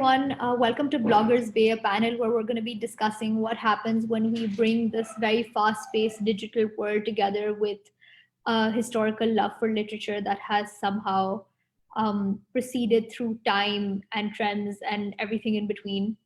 everyone. Welcome to Bloggers Bay, a panel where we're going to be discussing what happens when we bring this very fast-paced digital world together with a historical love for literature that has somehow proceeded through time and trends and everything in between.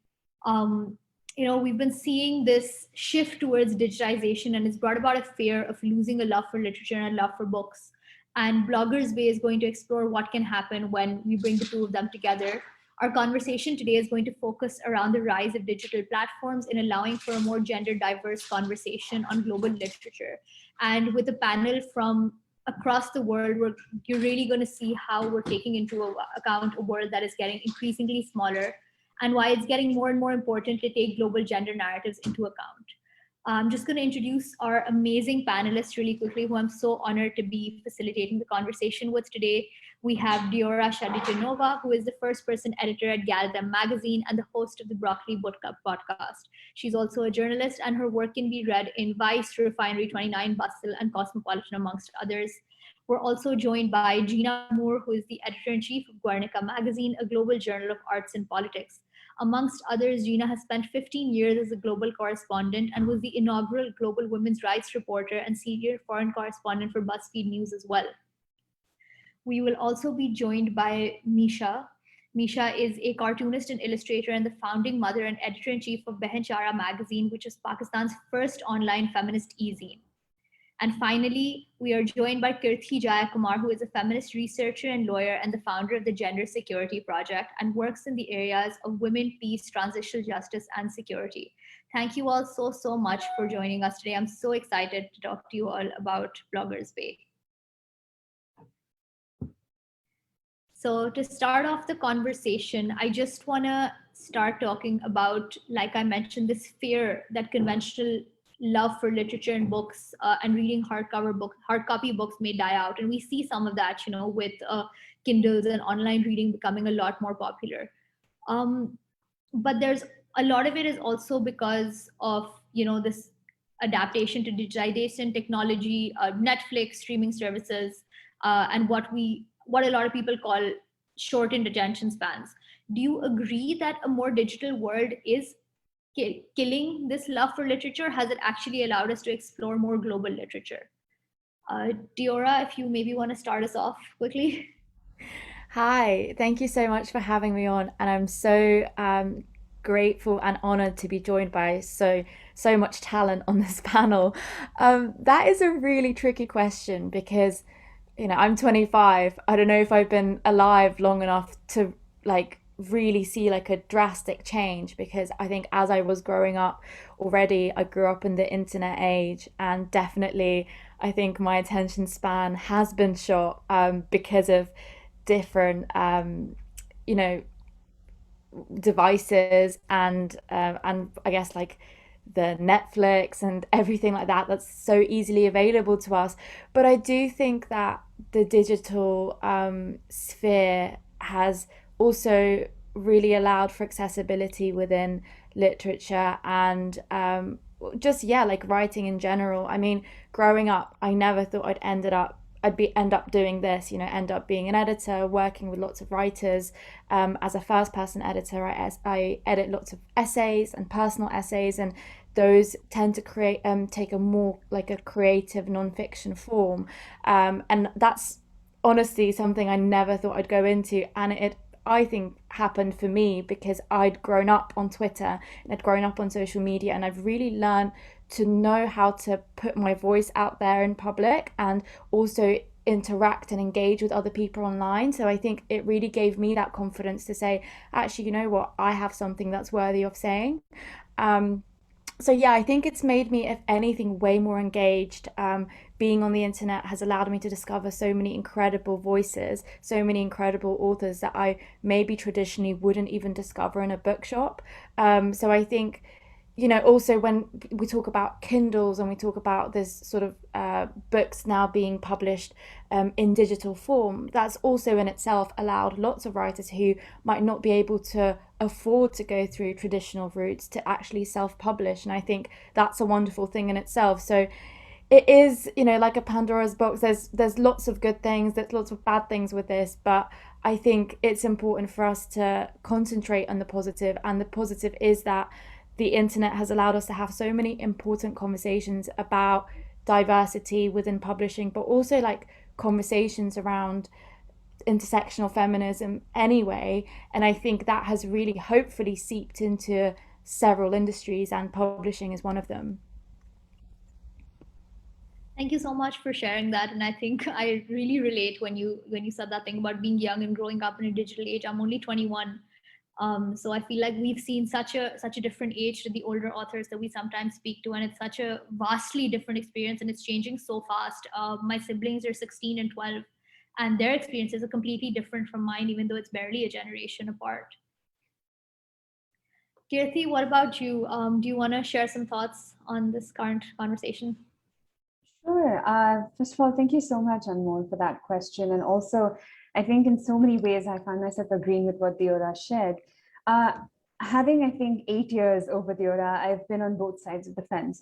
Um, we've been seeing this shift towards digitization, and it's brought about a fear of losing a love for literature and a love for books. And Bloggers Bay is going to explore what can happen when we bring the two of them together. Our conversation today is going to focus around the rise of digital platforms in allowing for a more gender diverse conversation on global literature. And with a panel from across the world, you're really going to see how we're taking into account a world that is getting increasingly smaller and why it's getting more and more important to take global gender narratives into account. I'm just going to introduce our amazing panelists really quickly, who I'm so honored to be facilitating the conversation with today. We have Diyora Shadijanova, who is the first person editor at Gallium magazine and the host of the Broccoli Book Cup podcast. She's also a journalist, and her work can be read in Vice, Refinery 29, Bustle, and Cosmopolitan, amongst others. We're also joined by Jina, who is the editor-in-chief of Guernica magazine, a global journal of arts and politics. Amongst others, Jina has spent 15 years as a global correspondent and was the inaugural global women's rights reporter and senior foreign correspondent for BuzzFeed News as well. We will also be joined by Misha. Misha is a cartoonist and illustrator and the founding mother and editor-in-chief of Behenchara magazine, which is Pakistan's first online feminist e-zine. And finally, we are joined by Kirthi Jayakumar, who is a feminist researcher and lawyer and the founder of the Gender Security Project and works in the areas of women, peace, transitional justice, and security. Thank you all so much for joining us today. I'm so excited to talk to you all about Bloggers Bay. So to start off the conversation, I just want to start talking about, like I mentioned, this fear that conventional love for literature and books and reading hard copy books may die out, and we see some of that, with Kindles and online reading becoming a lot more popular. But there's a lot of it is also because of this adaptation to digitization technology, Netflix, streaming services, and what a lot of people call shortened attention spans. Do you agree that a more digital world is killing this love for literature? Has it actually allowed us to explore more global literature? Diyora, if you maybe want to start us off quickly. Hi, thank you so much for having me on, and I'm so grateful and honored to be joined by so much talent on this panel. That is a really tricky question because, I'm 25. I don't know if I've been alive long enough to really see a drastic change, because I think as I was growing up already, I grew up in the internet age, and definitely I think my attention span has been shot because of different devices and I guess the Netflix and everything like that that's so easily available to us. But I do think that the digital sphere has also really allowed for accessibility within literature and writing in general. I mean, growing up, I never thought end up doing this, end up being an editor, working with lots of writers. As a first person editor, I edit lots of essays and personal essays, and those tend to take a more a creative nonfiction form. And that's honestly something I never thought I'd go into. And it, I think, happened for me because I'd grown up on Twitter and I'd grown up on social media, and I've really learned to know how to put my voice out there in public and also interact and engage with other people online. So I think it really gave me that confidence to say, actually, you know what, I have something that's worthy of saying. So yeah, I think it's made me, if anything, way more engaged. Being on the internet has allowed me to discover so many incredible voices, so many incredible authors that I maybe traditionally wouldn't even discover in a bookshop. So I think, also when we talk about Kindles and we talk about this sort of books now being published in digital form, that's also in itself allowed lots of writers who might not be able to afford to go through traditional routes to actually self-publish. And I think that's a wonderful thing in itself. So it is, like a Pandora's box. There's lots of good things, there's lots of bad things with this, but I think it's important for us to concentrate on the positive, and the positive is that the internet has allowed us to have so many important conversations about diversity within publishing, but also like conversations around intersectional feminism anyway. And I think that has really hopefully seeped into several industries, and publishing is one of them. Thank you so much for sharing that. And I think I really relate when you said that thing about being young and growing up in a digital age. I'm only 21. So I feel like we've seen such a different age to the older authors that we sometimes speak to, and it's such a vastly different experience, and it's changing so fast. My siblings are 16 and 12, and their experiences are completely different from mine, even though it's barely a generation apart. Kirthi, what about you? Do you want to share some thoughts on this current conversation? Sure. First of all, thank you so much, Anmol, for that question. And also, I think in so many ways, I find myself agreeing with what Diyora shared. Uh, Having, I think, 8 years over Diyora, I've been on both sides of the fence.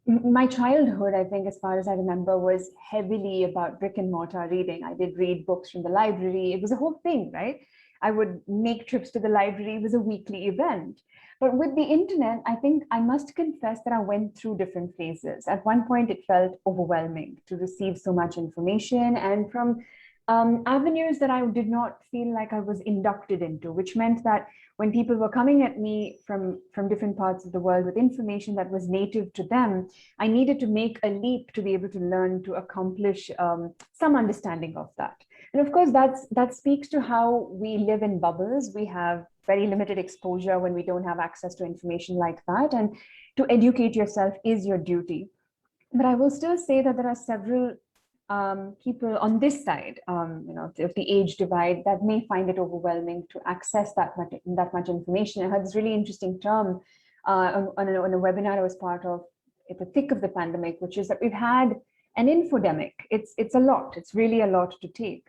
My childhood, I think, as far as I remember, was heavily about brick and mortar reading. I did read books from the library. It was a whole thing, right? I would make trips to the library. It was a weekly event. But with the internet, I think I must confess that I went through different phases. At one point, it felt overwhelming to receive so much information and from avenues that I did not feel like I was inducted into, which meant that when people were coming at me from different parts of the world with information that was native to them, I needed to make a leap to be able to learn to accomplish some understanding of that. And of course, that speaks to how we live in bubbles. We have very limited exposure when we don't have access to information like that. And to educate yourself is your duty. But I will still say that there are several people on this side, of the age divide, that may find it overwhelming to access that much information. I had this really interesting term on a webinar I was part of at the thick of the pandemic, which is that we've had an infodemic. It's a lot. It's really a lot to take.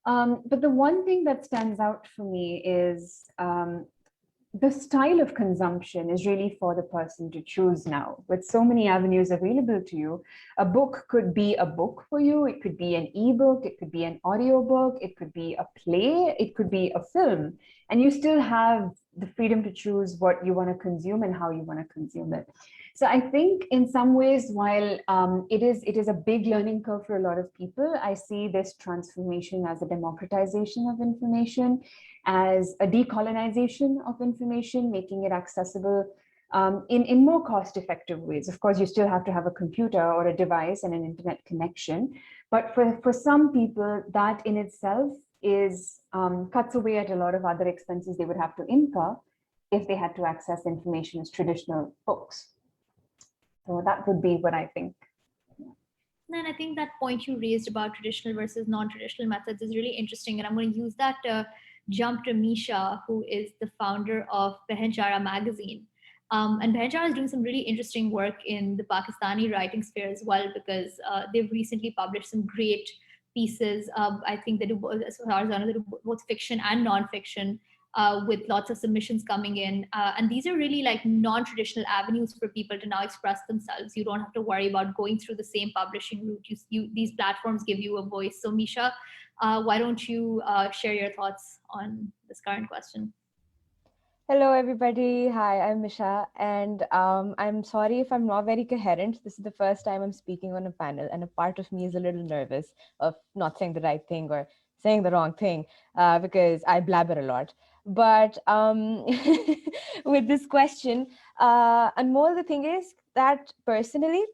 But the one thing that stands out for me is the style of consumption is really for the person to choose now. With so many avenues available to you, a book could be a book for you. It could be an ebook. It could be an audiobook. It could be a play. It could be a film. And you still have the freedom to choose what you want to consume and how you want to consume it. So I think in some ways, while it is a big learning curve for a lot of people, I see this transformation as a democratization of information, as a decolonization of information, making it accessible in more cost-effective ways. Of course, you still have to have a computer or a device and an internet connection, but for some people, that in itself is cuts away at a lot of other expenses they would have to incur if they had to access information as traditional books. So that would be what I think. And I think that point you raised about traditional versus non-traditional methods is really interesting. And I'm going to use that to jump to Misha, who is the founder of Behenchara magazine. And Behenchara is doing some really interesting work in the Pakistani writing sphere as well, because they've recently published some great pieces. I think they do, as far as I know, they do both fiction and non-fiction, with lots of submissions coming in. And these are really like non-traditional avenues for people to now express themselves. You don't have to worry about going through the same publishing route. These platforms give you a voice. So Misha, why don't you share your thoughts on this current question? Hello, everybody. Hi, I'm Misha, and I'm sorry if I'm not very coherent. This is the first time I'm speaking on a panel, and a part of me is a little nervous of not saying the right thing or saying the wrong thing because I blabber a lot. But with this question, and more the thing is that personally,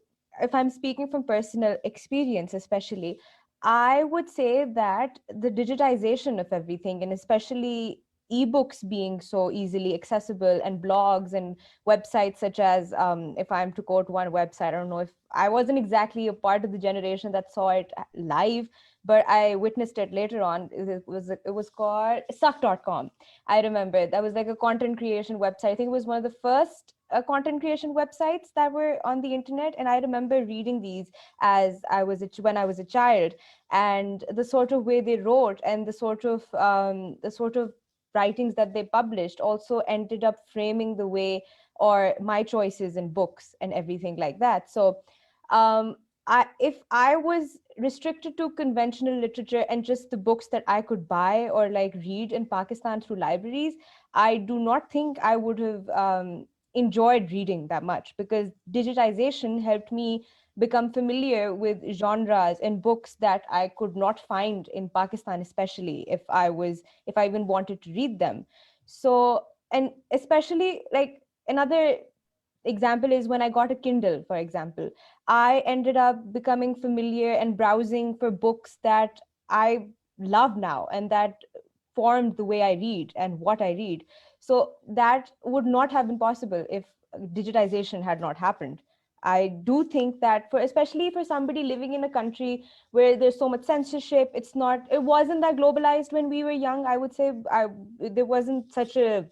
if I'm speaking from personal experience, especially, I would say that the digitization of everything, and especially ebooks being so easily accessible, and blogs and websites such as if I'm to quote one website, I don't know if I wasn't exactly a part of the generation that saw it live, but I witnessed it later on. It was called suck.com. I remember that was like a content creation website. I think it was one of the first content creation websites that were on the internet, and I remember reading these when I was a child, and the sort of way they wrote and the sort of writings that they published also ended up framing the way or my choices in books and everything like that. So if I was restricted to conventional literature and just the books that I could buy or like read in Pakistan through libraries, I do not think I would have enjoyed reading that much, because digitization helped me become familiar with genres and books that I could not find in Pakistan, especially if I even wanted to read them. So, and especially like another example is when I got a Kindle, for example. I ended up becoming familiar and browsing for books that I love now and that formed the way I read and what I read. So that would not have been possible if digitization had not happened. I do think that for especially for somebody living in a country where there's so much censorship, it wasn't that globalized when we were young. I would say there wasn't such a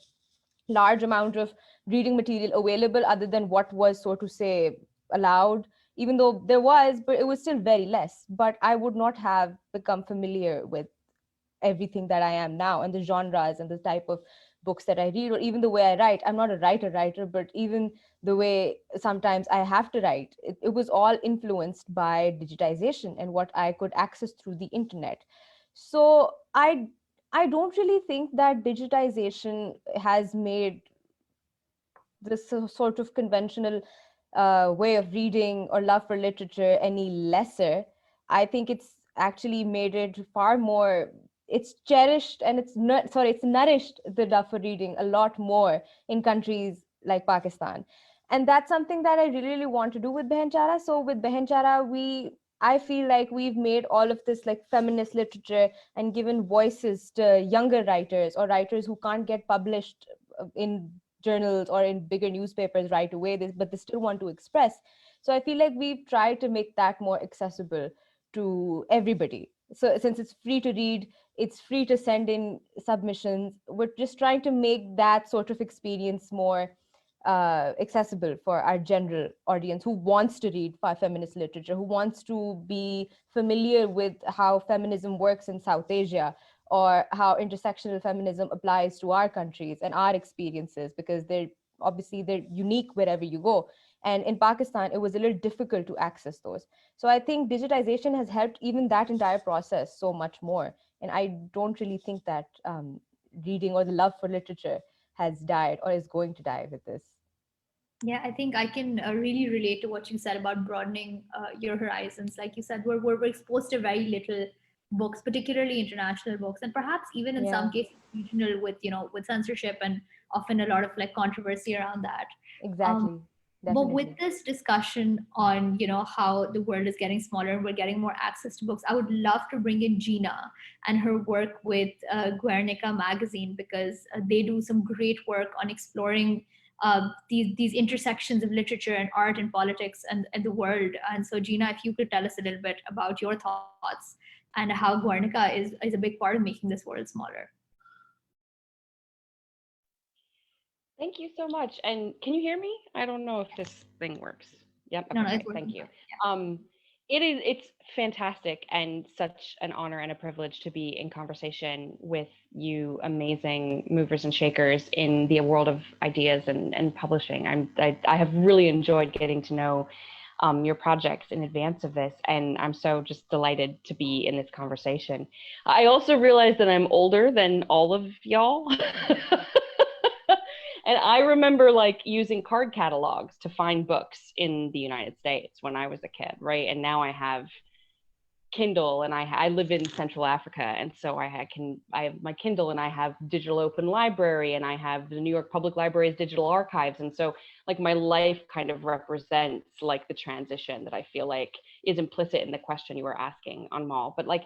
large amount of reading material available other than what was, so to say, allowed, even though there was, but it was still very less. But I would not have become familiar with everything that I am now and the genres and the type of books that I read, or even the way I write. I'm not a writer, but even the way sometimes I have to write, it was all influenced by digitization and what I could access through the internet. So I don't really think that digitization has made this sort of conventional way of reading or love for literature any lesser. I think it's actually made it far more. It's cherished and it's nourished the love for reading a lot more in countries like Pakistan, and that's something that I really, really want to do with Behenchara. So with Behenchara, I feel like we've made all of this like feminist literature and given voices to younger writers or writers who can't get published in journals or in bigger newspapers right away, but they still want to express. So I feel like we've tried to make that more accessible to everybody. So since it's free to read, it's free to send in submissions, we're just trying to make that sort of experience more accessible for our general audience who wants to read feminist literature, who wants to be familiar with how feminism works in South Asia, or how intersectional feminism applies to our countries and our experiences, because they're unique wherever you go. And in Pakistan, it was a little difficult to access those. So I think digitization has helped even that entire process so much more. And I don't really think that reading or the love for literature has died or is going to die with this. Yeah, I think I can really relate to what you said about broadening your horizons. Like you said, we're exposed to very little books, particularly international books, and perhaps even in some Yeah, cases regional, with with censorship and often a lot of like controversy around that. Um, exactly. but with Definitely. this discussion on how the world is getting smaller and we're getting more access to books, I would love to bring in Gina and her work with Guernica magazine, because they do some great work on exploring these intersections of literature and art and politics and the world. And so, Gina, if you could tell us a little bit about your thoughts and how Guernica is a big part of making this world smaller. Thank you so much. And can you hear me? I don't know if this thing works. Yep. No, Okay, no, it's great. working Thank you. fine. Um, it's fantastic and such an honor and a privilege to be in conversation with you amazing movers and shakers in the world of ideas and publishing. I have really enjoyed getting to know your projects in advance of this, and I'm so just delighted to be in this conversation. I also realize that I'm older than all of y'all. And I remember like using card catalogs to find books in the United States when I was a kid, right? And now I have Kindle, and I live in Central Africa, and so I have my Kindle, and I have Digital Open Library, and I have the New York Public Library's digital archives, and so like my life kind of represents like the transition that I feel like is implicit in the question you were asking, Anmol. But like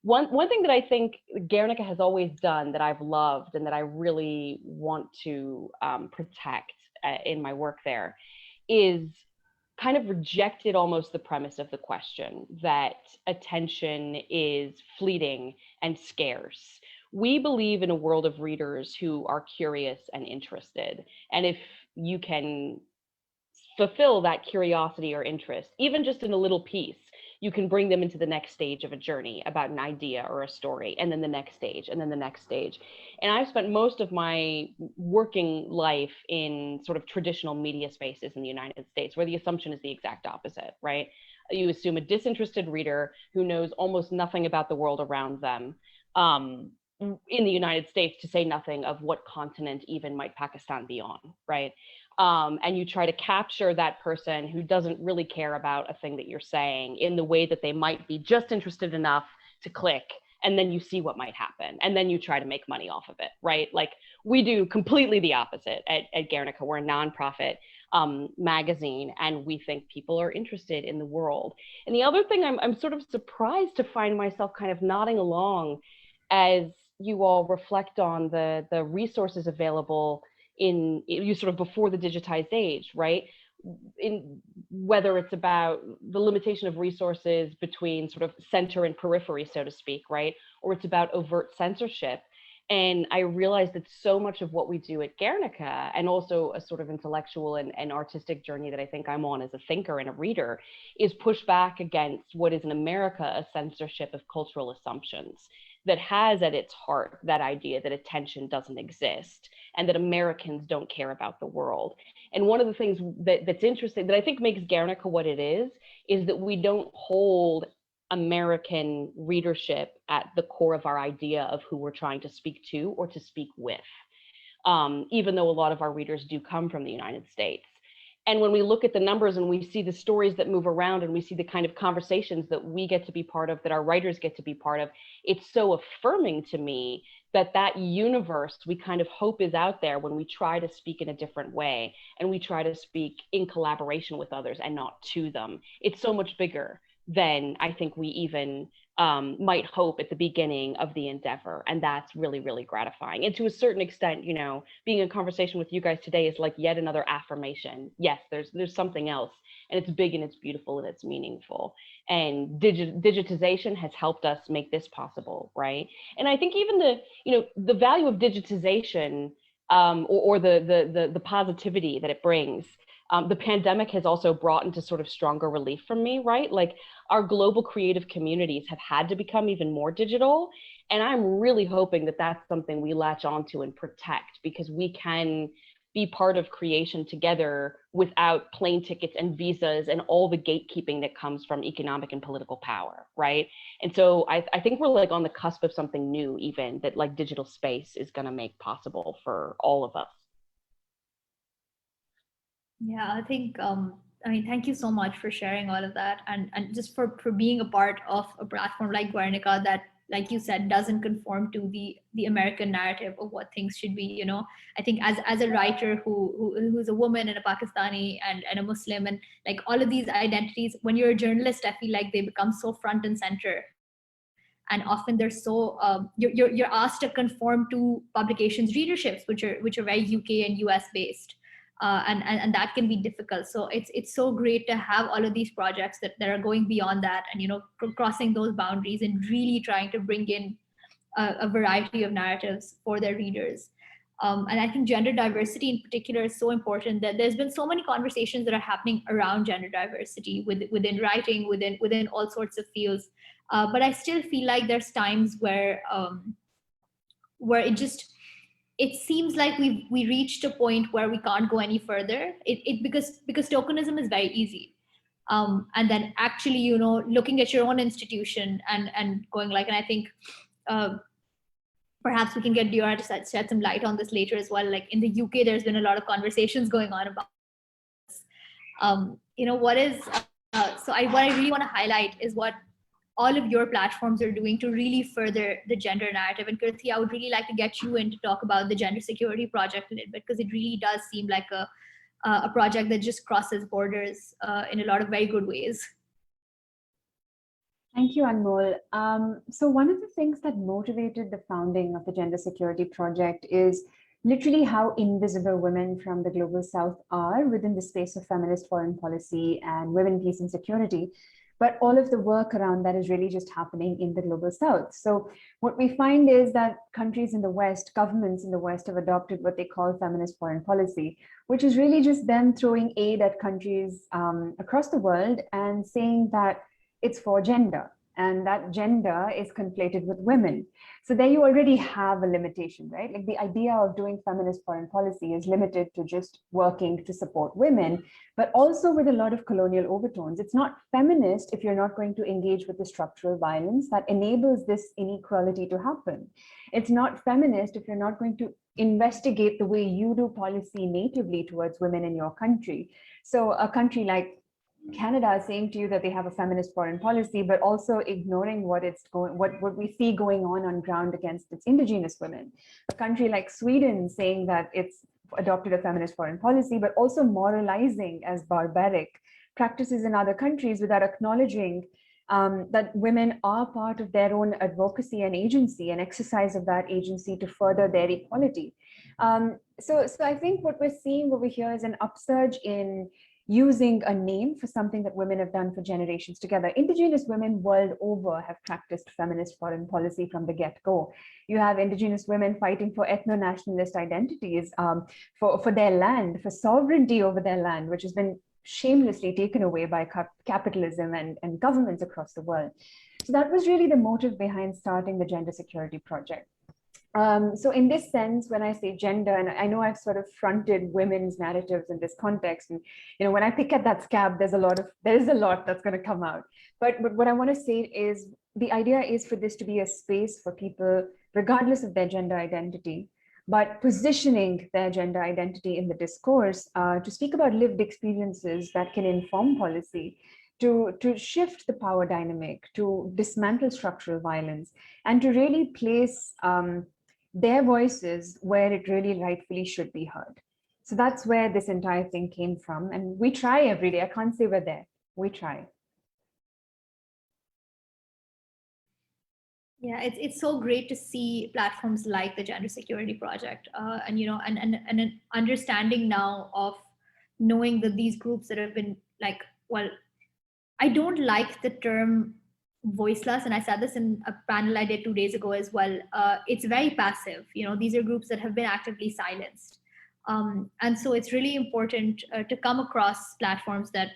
one thing that I think Guernica has always done that I've loved and that I really want to protect in my work there is kind of rejected almost the premise of the question that attention is fleeting and scarce. We believe in a world of readers who are curious and interested. And if you can fulfill that curiosity or interest, even just in a little piece, you can bring them into the next stage of a journey about an idea or a story, and then the next stage, and then the next stage. And I've spent most of my working life in sort of traditional media spaces in the United States, where the assumption is the exact opposite, right? You assume a disinterested reader who knows almost nothing about the world around them in the United States, to say nothing of what continent even might Pakistan be on, right? And you try to capture that person who doesn't really care about a thing that you're saying in the way that they might be just interested enough to click, and then you see what might happen, and then you try to make money off of it, right? Like, we do completely the opposite at Guernica. We're a nonprofit magazine, and we think people are interested in the world. And the other thing I'm sort of surprised to find myself kind of nodding along as you all reflect on the resources available in you sort of before the digitized age, right? In whether it's about the limitation of resources between sort of center and periphery, so to speak, right? Or it's about overt censorship. And I realized that so much of what we do at Guernica, and also a sort of intellectual and artistic journey that I think I'm on as a thinker and a reader, is push back against what is in America a censorship of cultural assumptions that has at its heart that idea that attention doesn't exist and that Americans don't care about the world. And one of the things that's interesting, that I think makes Guernica what it is that we don't hold American readership at the core of our idea of who we're trying to speak to or to speak with, even though a lot of our readers do come from the United States. And when we look at the numbers and we see the stories that move around and we see the kind of conversations that we get to be part of, that our writers get to be part of, it's so affirming to me that that universe we kind of hope is out there when we try to speak in a different way and we try to speak in collaboration with others and not to them. It's so much bigger than I think we even might hope at the beginning of the endeavor. And that's really, really gratifying. And to a certain extent, you know, being in conversation with you guys today is like yet another affirmation. Yes, there's something else, and it's big and it's beautiful and it's meaningful. And digitization has helped us make this possible, right? And I think even the value of digitization or the positivity that it brings, the pandemic has also brought into sort of stronger relief from me, right? Like, our global creative communities have had to become even more digital. And I'm really hoping that that's something we latch onto and protect, because we can be part of creation together without plane tickets and visas and all the gatekeeping that comes from economic and political power, right? And so I think we're like on the cusp of something new, even that like digital space is going to make possible for all of us. Yeah, I think I mean, thank you so much for sharing all of that, and just for being a part of a platform like Guernica that, like you said, doesn't conform to the American narrative of what things should be. You know, I think as a writer who's a woman and a Pakistani and a Muslim, and like all of these identities, when you're a journalist, I feel like they become so front and center. And often they're so you're asked to conform to publications' readerships, which are very UK and US based, and that can be difficult. So it's so great to have all of these projects that are going beyond that, and crossing those boundaries and really trying to bring in a variety of narratives for their readers. And I think gender diversity in particular is so important, that there's been so many conversations that are happening around gender diversity within writing, within all sorts of fields. But I still feel like there's times where it seems like we reached a point where we can't go any further. Because tokenism is very easy. And then actually, looking at your own institution and going like, and I think perhaps we can get Diyora to shed some light on this later as well. Like in the UK, there's been a lot of conversations going on about this. What I really want to highlight is what all of your platforms are doing to really further the gender narrative. And Kirthi, I would really like to get you in to talk about the Gender Security Project a little bit, because it really does seem like a project that just crosses borders in a lot of very good ways. Thank you, Anmol. So one of the things that motivated the founding of the Gender Security Project is literally how invisible women from the Global South are within the space of feminist foreign policy and women, peace and security. But all of the work around that is really just happening in the Global South. So what we find is that countries in the West, governments in the West, have adopted what they call feminist foreign policy, which is really just them throwing aid at countries across the world and saying that it's for gender. and that gender is conflated with women. So there you already have a limitation, right? Like the idea of doing feminist foreign policy is limited to just working to support women, but also with a lot of colonial overtones. It's not feminist if you're not going to engage with the structural violence that enables this inequality to happen. It's not feminist if you're not going to investigate the way you do policy natively towards women in your country. So a country like Canada is saying to you that they have a feminist foreign policy, but also ignoring what we see going on ground against its indigenous women. A country like Sweden saying that it's adopted a feminist foreign policy, but also moralizing as barbaric practices in other countries without acknowledging that women are part of their own advocacy and agency and exercise of that agency to further their equality. So I think what we're seeing over here is an upsurge in using a name for something that women have done for generations together. Indigenous women world over have practiced feminist foreign policy from the get-go. You have Indigenous women fighting for ethno-nationalist identities, for their land, for sovereignty over their land, which has been shamelessly taken away by capitalism and governments across the world. So that was really the motive behind starting the Gender Security Project. So in this sense, when I say gender, and I know I've sort of fronted women's narratives in this context, and when I pick at that scab, there's a lot that's going to come out. But what I want to say is the idea is for this to be a space for people, regardless of their gender identity, but positioning their gender identity in the discourse to speak about lived experiences that can inform policy, to shift the power dynamic, to dismantle structural violence, and to really place their voices where it really rightfully should be heard. So that's where this entire thing came from. And we try every day. I can't say we're there. We try. Yeah, it's so great to see platforms like the Gender Security Project, and an understanding now of knowing that these groups that have been like, well, I don't like the term voiceless, and I said this in a panel I did 2 days ago as well. It's very passive. These are groups that have been actively silenced, and so it's really important to come across platforms that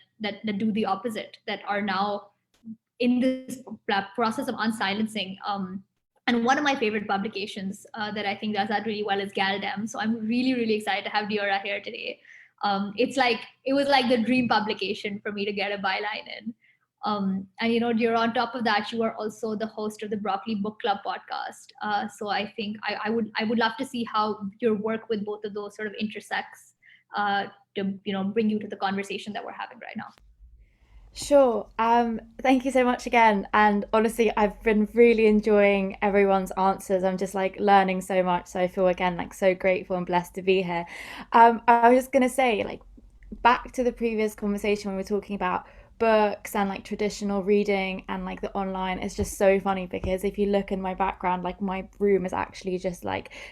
do the opposite, that are now in this process of unsilencing. And one of my favorite publications that I think does that really well is Galdem. So I'm really, really excited to have Diyora here today. It was like the dream publication for me to get a byline in. And Diyora, on top of that, you are also the host of the Broccoli Book Club podcast. So I think I would love to see how your work with both of those sort of intersects to bring you to the conversation that we're having right now. Sure. Thank you so much again. And honestly, I've been really enjoying everyone's answers. I'm just learning so much. So I feel again so grateful and blessed to be here. I was just gonna say, back to the previous conversation when we were talking about books and traditional reading and the online. It's just so funny because if you look in my background, my room is actually just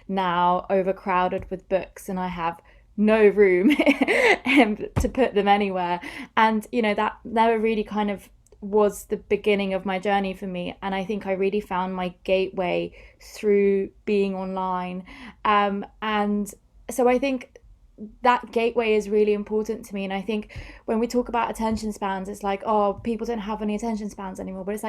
now overcrowded with books, and I have no room to put them anywhere. And that never really kind of was the beginning of my journey for me, and I think I really found my gateway through being online. And so I think that gateway is really important to me. And I think when we talk about attention spans, it's oh, people don't have any attention spans anymore, but it's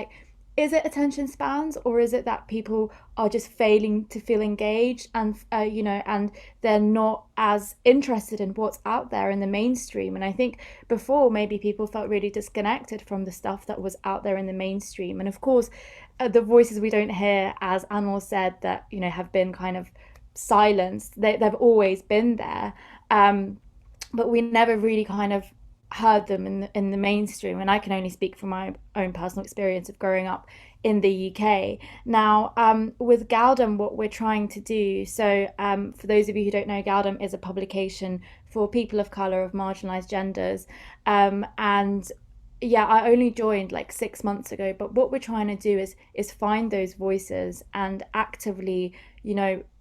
is it attention spans, or is it that people are just failing to feel engaged and and they're not as interested in what's out there in the mainstream? And I think before, maybe people felt really disconnected from the stuff that was out there in the mainstream. And of course, the voices we don't hear, as Anmol said, that have been kind of silenced, they've always been there, but we never really kind of heard them in the mainstream. And I can only speak from my own personal experience of growing up in the UK. Now, with Galdem, what we're trying to do, so for those of you who don't know, Galdem is a publication for people of colour, of marginalised genders, and yeah, I only joined 6 months ago, but what we're trying to do is find those voices and actively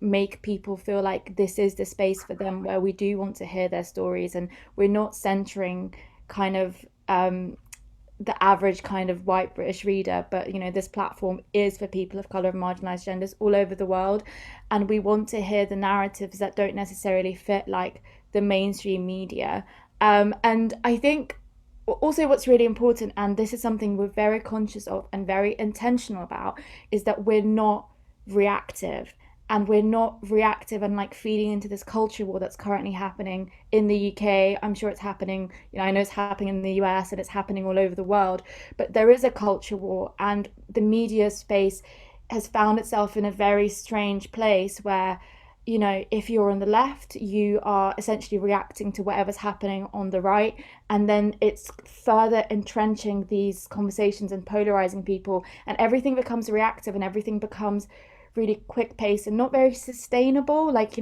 make people feel like this is the space for them, where we do want to hear their stories, and we're not centering kind of the average kind of white British reader, but this platform is for people of colour, of marginalised genders all over the world, and we want to hear the narratives that don't necessarily fit the mainstream media. And I think also what's really important, and this is something we're very conscious of and very intentional about, is that we're not reactive. And we're not reactive and like feeding into this culture war that's currently happening in the UK. I'm sure it's happening, I know it's happening in the US and it's happening all over the world, but there is a culture war, and the media space has found itself in a very strange place where, if you're on the left, you are essentially reacting to whatever's happening on the right. And then it's further entrenching these conversations and polarizing people. And everything becomes reactive and everything becomes really quick paced and not very sustainable. Like,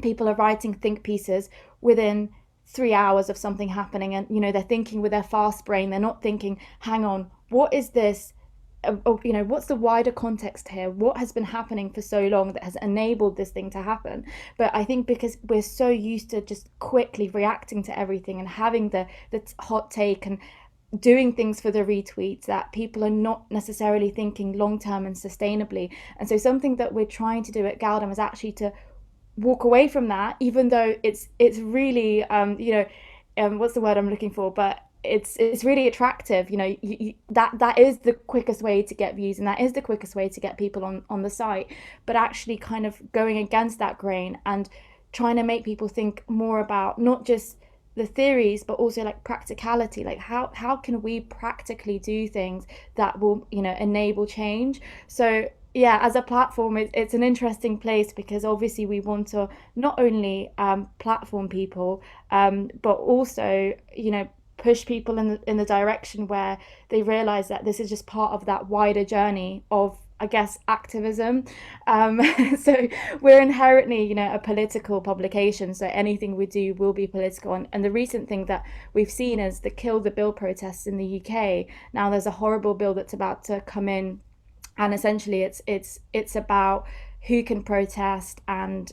people are writing think pieces within 3 hours of something happening. And, they're thinking with their fast brain. They're not thinking, hang on, what is this? What's the wider context here? What has been happening for so long that has enabled this thing to happen? But I think because we're so used to just quickly reacting to everything and having the hot take and doing things for the retweets, that people are not necessarily thinking long term and sustainably. And so something that we're trying to do at Galdem is actually to walk away from that, even though it's really what's the word I'm looking for, but it's really attractive. That is the quickest way to get views, and that is the quickest way to get people on the site. But actually kind of going against that grain and trying to make people think more about not just the theories but also like practicality, like how can we practically do things that will enable change. So yeah, as a platform, it's an interesting place because obviously we want to not only platform people, but also push people in the direction where they realize that this is just part of that wider journey of, I guess, activism. So we're inherently a political publication, so anything we do will be political. And the recent thing that we've seen is the Kill the Bill protests in the UK. Now there's a horrible bill that's about to come in, and essentially it's about who can protest, and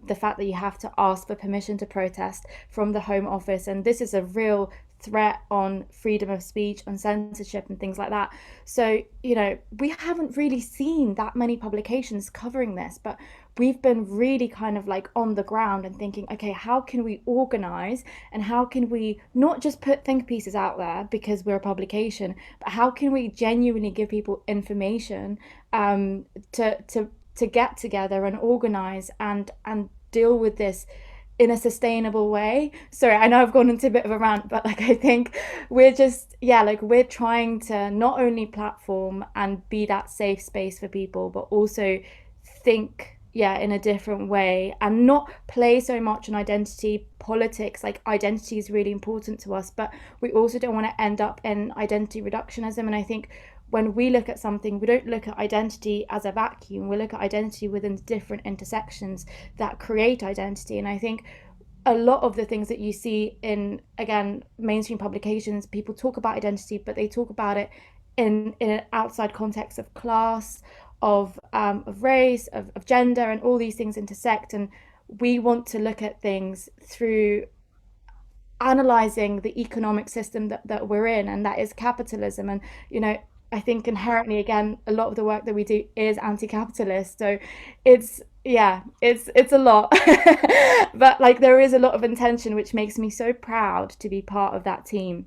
the fact that you have to ask for permission to protest from the Home Office. And this is a real threat on freedom of speech, on censorship and things like that. So we haven't really seen that many publications covering this, but we've been really kind of like on the ground and thinking, okay, how can we organize, and how can we not just put think pieces out there because we're a publication, but how can we genuinely give people information to get together and organize and deal with this in a sustainable way. Sorry, I know I've gone into a bit of a rant, but like I think we're just we're trying to not only platform and be that safe space for people, but also think in a different way and not play so much on identity politics. Like, identity is really important to us, but we also don't want to end up in identity reductionism. And I think when we look at something, we don't look at identity as a vacuum. We look at identity within different intersections that create identity. And I think a lot of the things that you see in, again, mainstream publications, people talk about identity, but they talk about it in an outside context of class, of race, of gender, and all these things intersect. And we want to look at things through analyzing the economic system that we're in, and that is capitalism. And I think inherently, again, a lot of the work that we do is anti-capitalist. So it's a lot. But like, there is a lot of intention, which makes me so proud to be part of that team.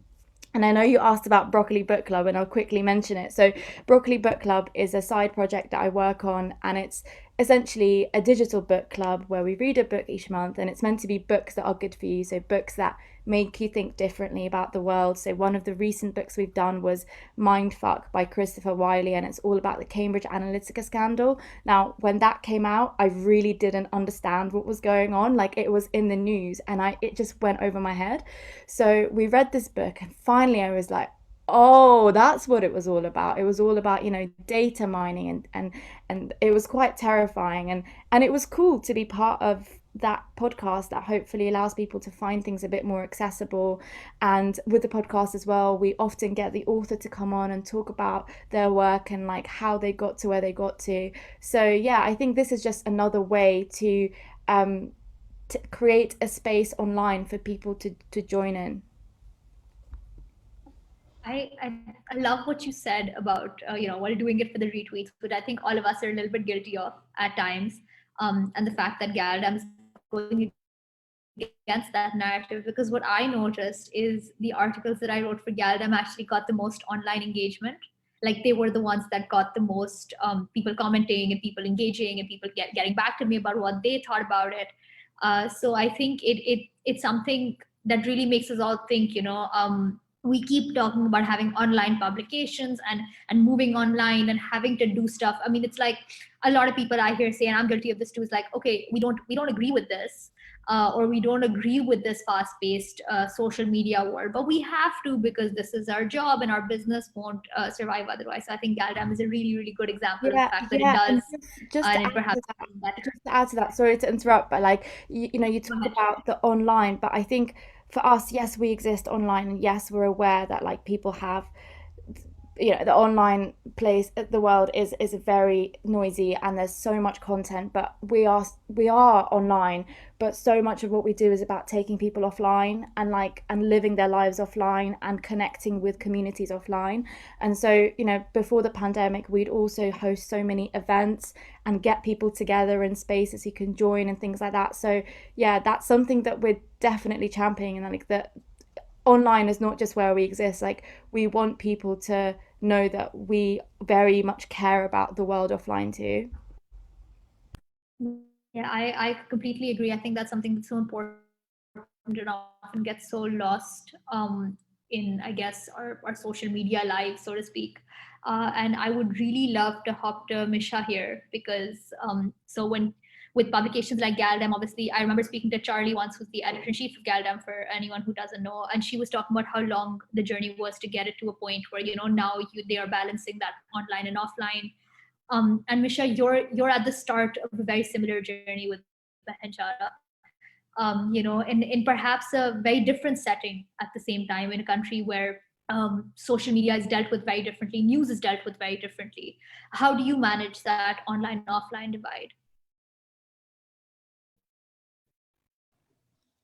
And I know you asked about Broccoli Book Club, and I'll quickly mention it. So Broccoli Book Club is a side project that I work on, and it's essentially a digital book club where we read a book each month, and it's meant to be books that are good for you. So books that make you think differently about the world. So one of the recent books we've done was Mindfuck by Christopher Wiley, and it's all about the Cambridge Analytica scandal. Now, when that came out, I really didn't understand what was going on. Like, it was in the news and it just went over my head. So we read this book, and finally I was like, oh, that's what it was all about. It was all about, data mining, and it was quite terrifying. And it was cool to be part of that podcast that hopefully allows people to find things a bit more accessible. And with the podcast as well, we often get the author to come on and talk about their work and like how they got to where they got to. So yeah, I think this is just another way to create a space online for people to join in. I love what you said about while doing it for the retweets, which I think all of us are a little bit guilty of at times, and the fact that Galdem is going against the grain against that narrative, because what I noticed is the articles that I wrote for Galdem actually got the most online engagement. Like they were the ones that got the most people commenting and people engaging and people getting back to me about what they thought about it. So I think it's something that really makes us all think, we keep talking about having online publications and moving online and having to do stuff. I mean, it's like a lot of people I hear say, and I'm guilty of this too, is like, okay, we don't agree with this, or we don't agree with this fast-paced social media world, but we have to because this is our job and our business won't survive otherwise. So I think Galdam is a really, really good example of the fact that it And does, just to and add it perhaps to that, is better. just to add to that, sorry to interrupt, but like you talk about the online, but I think for us, yes, we exist online, and yes, we're aware that like people have, the online place, the world is very noisy and there's so much content, but we are online, but so much of what we do is about taking people offline and living their lives offline and connecting with communities offline. And so before the pandemic, we'd also host so many events and get people together in spaces you can join and things like that. So yeah, that's something that we're definitely championing, and like that online is not just where we exist. Like we want people to know that we very much care about the world offline too. Yeah, I completely agree. I think that's something that's so important and often gets so lost in, I guess, our social media lives, so to speak. And I would really love to hop to Misha here because so when with publications like Galdem, obviously, I remember speaking to Charlie once, who's the editor in chief of Galdem, for anyone who doesn't know, and she was talking about how long the journey was to get it to a point where now they are balancing that online and offline. And Misha, you're at the start of a very similar journey with Behenjara, in perhaps a very different setting at the same time, in a country where social media is dealt with very differently, news is dealt with very differently. How do you manage that online and offline divide?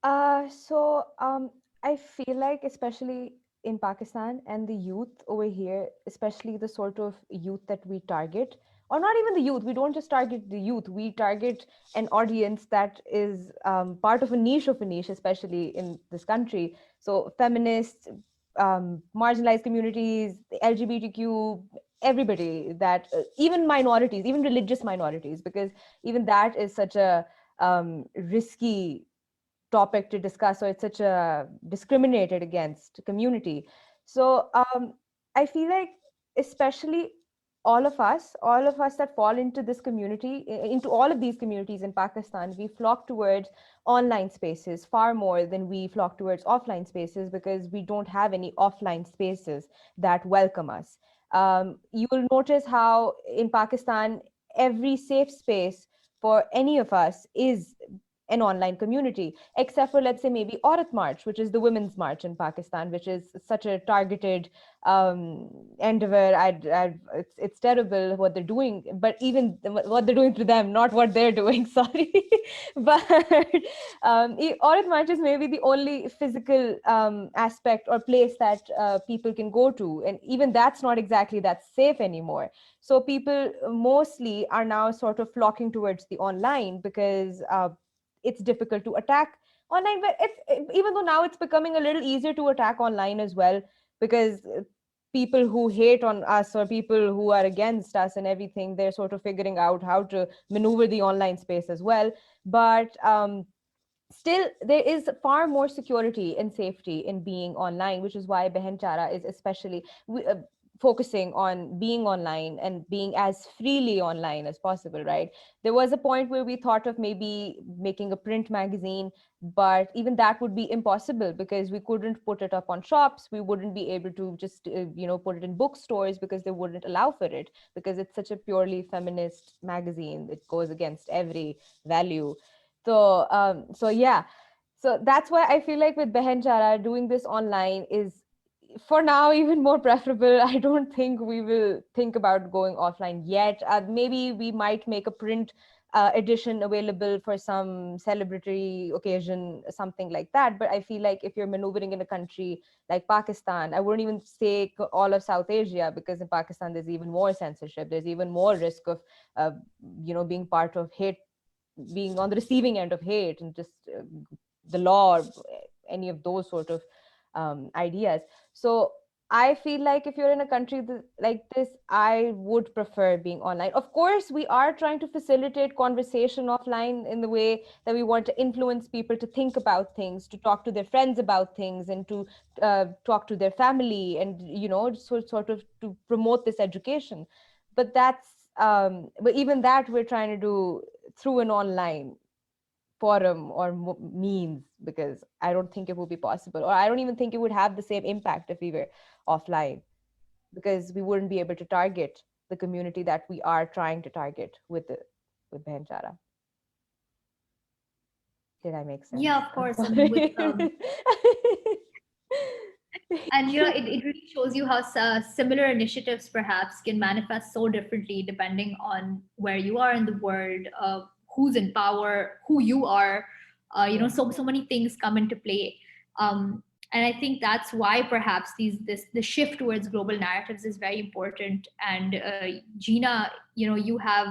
I feel like, especially in Pakistan and the youth over here, especially the sort of youth that we target, or not even the youth, we don't just target the youth, we target an audience that is part of a niche, especially in this country. So, feminists, marginalized communities, the LGBTQ, everybody that, even minorities, even religious minorities, because even that is such a risky topic to discuss, or it's such a discriminated against community. So I feel like, especially all of us that fall into this community, into all of these communities in Pakistan, we flock towards online spaces far more than we flock towards offline spaces, because we don't have any offline spaces that welcome us. You will notice how in Pakistan, every safe space for any of us is an online community, except for, let's say, maybe Aurat March, which is the Women's March in Pakistan, which is such a targeted endeavor. It's terrible what they're doing, but even what they're doing to them, not what they're doing. Sorry, but Aurat March is maybe the only physical aspect or place that people can go to, and even that's not exactly that safe anymore. So people mostly are now sort of flocking towards the online, because it's difficult to attack online, but even though now it's becoming a little easier to attack online as well, because people who hate on us, or people who are against us and everything, they're sort of figuring out how to maneuver the online space as well. But still, there is far more security and safety in being online, which is why Behen Chara is especially focusing on being online and being as freely online as possible, right? There was a point where we thought of maybe making a print magazine, but even that would be impossible, because we couldn't put it up on shops. We wouldn't be able to just put it in bookstores, because they wouldn't allow for it, because it's such a purely feminist magazine. It goes against every value. So yeah, so that's why I feel like with Behen Chara, doing this online is, for now, even more preferable. I don't think we will think about going offline yet. Maybe we might make a print edition available for some celebratory occasion, something like that. But I feel like if you're maneuvering in a country like Pakistan, I wouldn't even say all of South Asia, because in Pakistan there's even more censorship. There's even more risk of, being part of hate, being on the receiving end of hate, and just the law or any of those sort of ideas. So I feel like if you're in a country like this, I would prefer being online. Of course, we are trying to facilitate conversation offline in the way that we want to influence people to think about things, to talk to their friends about things, and to talk to their family, and sort of to promote this education. But but even that we're trying to do through an online forum or means, because I don't think it would be possible, or I don't even think it would have the same impact if we were offline, because we wouldn't be able to target the community that we are trying to target with Behenchara. Did I make sense? Yeah, of I'm course. And with sorry. and it really shows you how similar initiatives perhaps can manifest so differently depending on where you are in the world, who's in power, who you are. So many things come into play. And I think that's why perhaps the shift towards global narratives is very important. And Gina, you have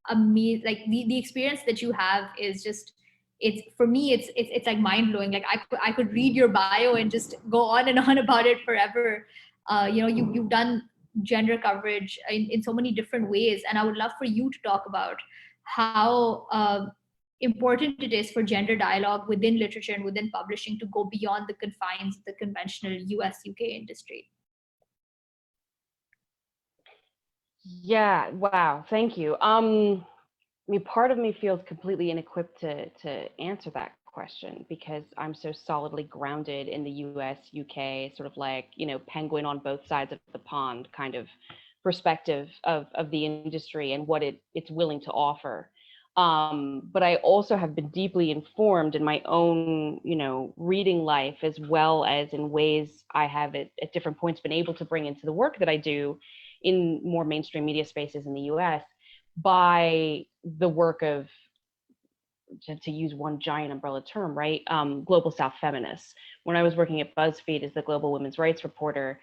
like the experience that you have is just, it's, for me, it's like mind blowing. Like I could read your bio and just go on and on about it forever. You've done gender coverage in so many different ways, and I would love for you to talk about how important it is for gender dialogue within literature and within publishing to go beyond the confines of the conventional US UK industry. Yeah, wow, thank you. I mean, part of me feels completely inequipped to answer that question, because I'm so solidly grounded in the US, UK, sort of like, penguin on both sides of the pond kind of perspective of the industry and what it's willing to offer. But I also have been deeply informed in my own, reading life, as well as in ways I have at different points been able to bring into the work that I do in more mainstream media spaces in the US, by the work of, to use one giant umbrella term, right? Global South feminists. When I was working at BuzzFeed as the global women's rights reporter,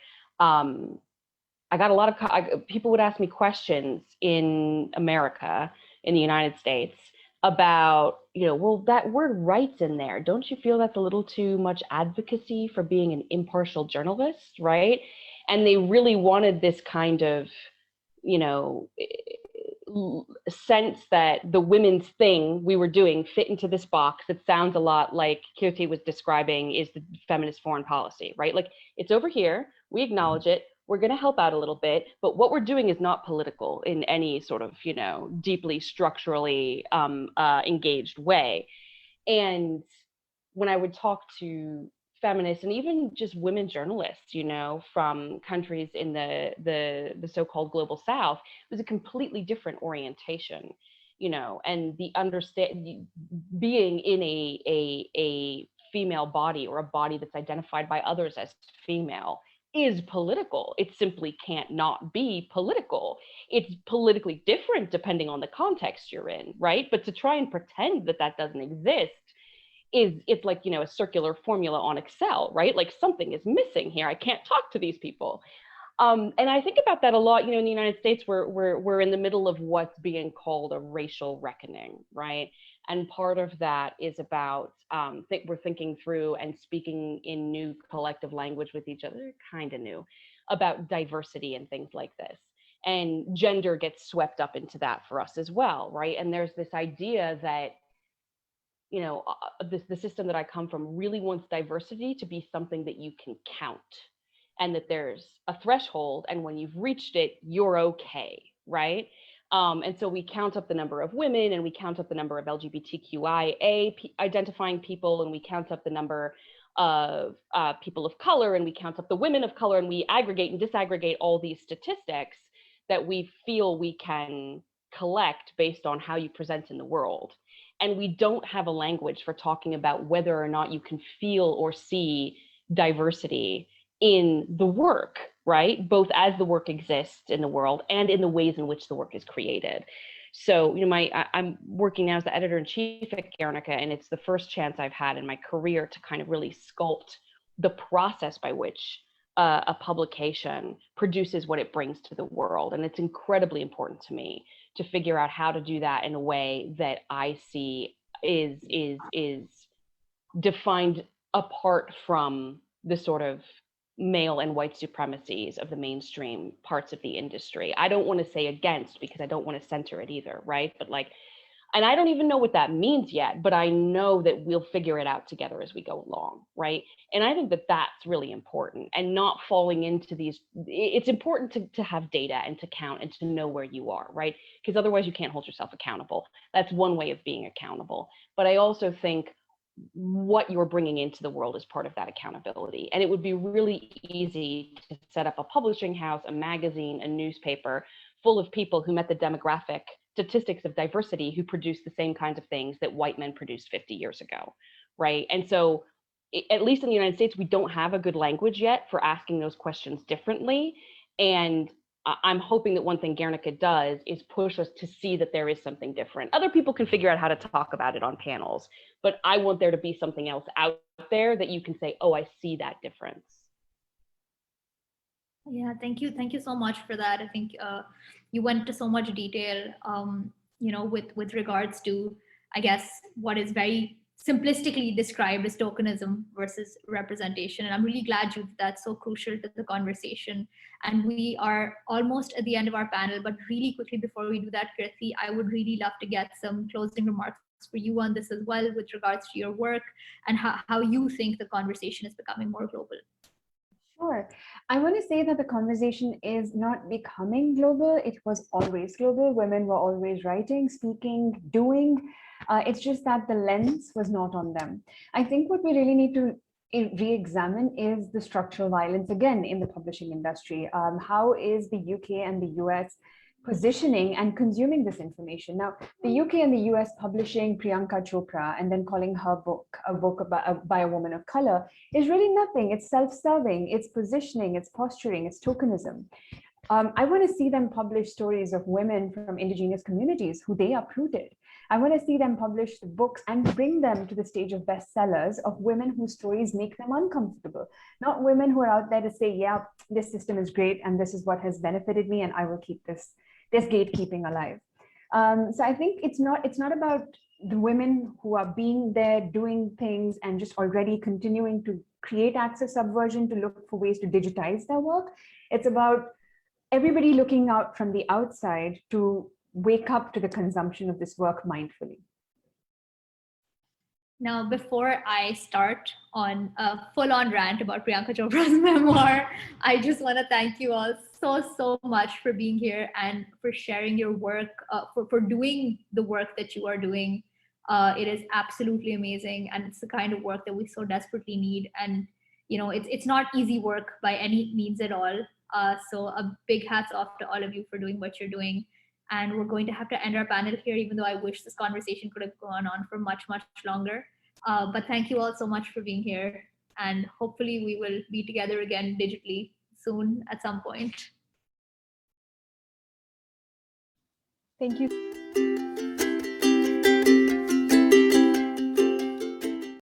I got a lot of people would ask me questions in America, in the United States, about, well, that word rights in there, don't you feel that's a little too much advocacy for being an impartial journalist, right? And they really wanted this kind of, sense that the women's thing we were doing fit into this box that sounds a lot like Kirthi was describing is the feminist foreign policy, right? Like, it's over here, we acknowledge it, we're going to help out a little bit, but what we're doing is not political in any sort of, deeply structurally engaged way. And when I would talk to feminists and even just women journalists, from countries in the so-called global South, it was a completely different orientation, and the being in a female body, or a body that's identified by others as female, is political. It simply can't not be political. It's politically different depending on the context you're in, right? But to try and pretend that doesn't exist, it's like, a circular formula on Excel, right? Like, something is missing here. I can't talk to these people. And I think about that a lot, in the United States, we're in the middle of what's being called a racial reckoning, right? And part of that is about, we're thinking through and speaking in new collective language with each other, kind of new, about diversity and things like this. And gender gets swept up into that for us as well, right? And there's this idea that, the system that I come from really wants diversity to be something that you can count, and that there's a threshold, and when you've reached it, you're okay, right? And so we count up the number of women, and we count up the number of LGBTQIA identifying people, and we count up the number of people of color, and we count up the women of color, and we aggregate and disaggregate all these statistics that we feel we can collect based on how you present in the world. And we don't have a language for talking about whether or not you can feel or see diversity in the work, right? Both as the work exists in the world and in the ways in which the work is created. So, I'm working now as the editor-in-chief at Guernica, and it's the first chance I've had in my career to kind of really sculpt the process by which a publication produces what it brings to the world. And it's incredibly important to me to figure out how to do that in a way that I see is defined apart from the sort of male and white supremacies of the mainstream parts of the industry. I don't want to say against because I don't want to center it either, right? But like, and I don't even know what that means yet, but I know that we'll figure it out together as we go along, right? And I think that that's really important, and not falling into these, it's important to have data and to count and to know where you are, right? Because otherwise you can't hold yourself accountable. That's one way of being accountable. But I also think what you're bringing into the world is part of that accountability. And it would be really easy to set up a publishing house, a magazine, a newspaper full of people who met the demographic statistics of diversity, who produce the same kinds of things that white men produced 50 years ago, right? And so, at least in the United States, we don't have a good language yet for asking those questions differently. And I'm hoping that one thing Guernica does is push us to see that there is something different. Other people can figure out how to talk about it on panels, but I want there to be something else out there that you can say, oh, I see that difference. Yeah, thank you. Thank you so much for that. I think you went into so much detail, with regards to, I guess, what is very simplistically described as tokenism versus representation. And I'm really glad that's so crucial to the conversation. And we are almost at the end of our panel, but really quickly before we do that, Kirthi, I would really love to get some closing remarks for you on this as well, with regards to your work and how you think the conversation is becoming more global. Sure. I want to say that the conversation is not becoming global. It was always global. Women were always writing, speaking, doing. It's just that the lens was not on them. I think what we really need to re-examine is the structural violence again in the publishing industry. How is the UK and the US positioning and consuming this information? Now, the UK and the US publishing Priyanka Chopra and then calling her book a book about, by a woman of color is really nothing. It's self-serving, it's positioning, it's posturing, it's tokenism. I want to see them publish stories of women from indigenous communities who they uprooted. I want to see them publish the books and bring them to the stage of bestsellers of women whose stories make them uncomfortable, not women who are out there to say, yeah, this system is great and this is what has benefited me and I will keep this gatekeeping alive. So I think it's not about the women who are being there doing things and just already continuing to create acts of subversion to look for ways to digitize their work. It's about everybody looking out from the outside to wake up to the consumption of this work mindfully. Now, before I start on a full-on rant about Priyanka Chopra's memoir, I just want to thank you all so much for being here and for sharing your work, for doing the work that you are doing. It is absolutely amazing, and it's the kind of work that we so desperately need. And it's not easy work by any means at all. So a big hats off to all of you for doing what you're doing. And we're going to have to end our panel here, even though I wish this conversation could have gone on for much longer. But thank you all so much for being here. And hopefully we will be together again digitally soon at some point. Thank you.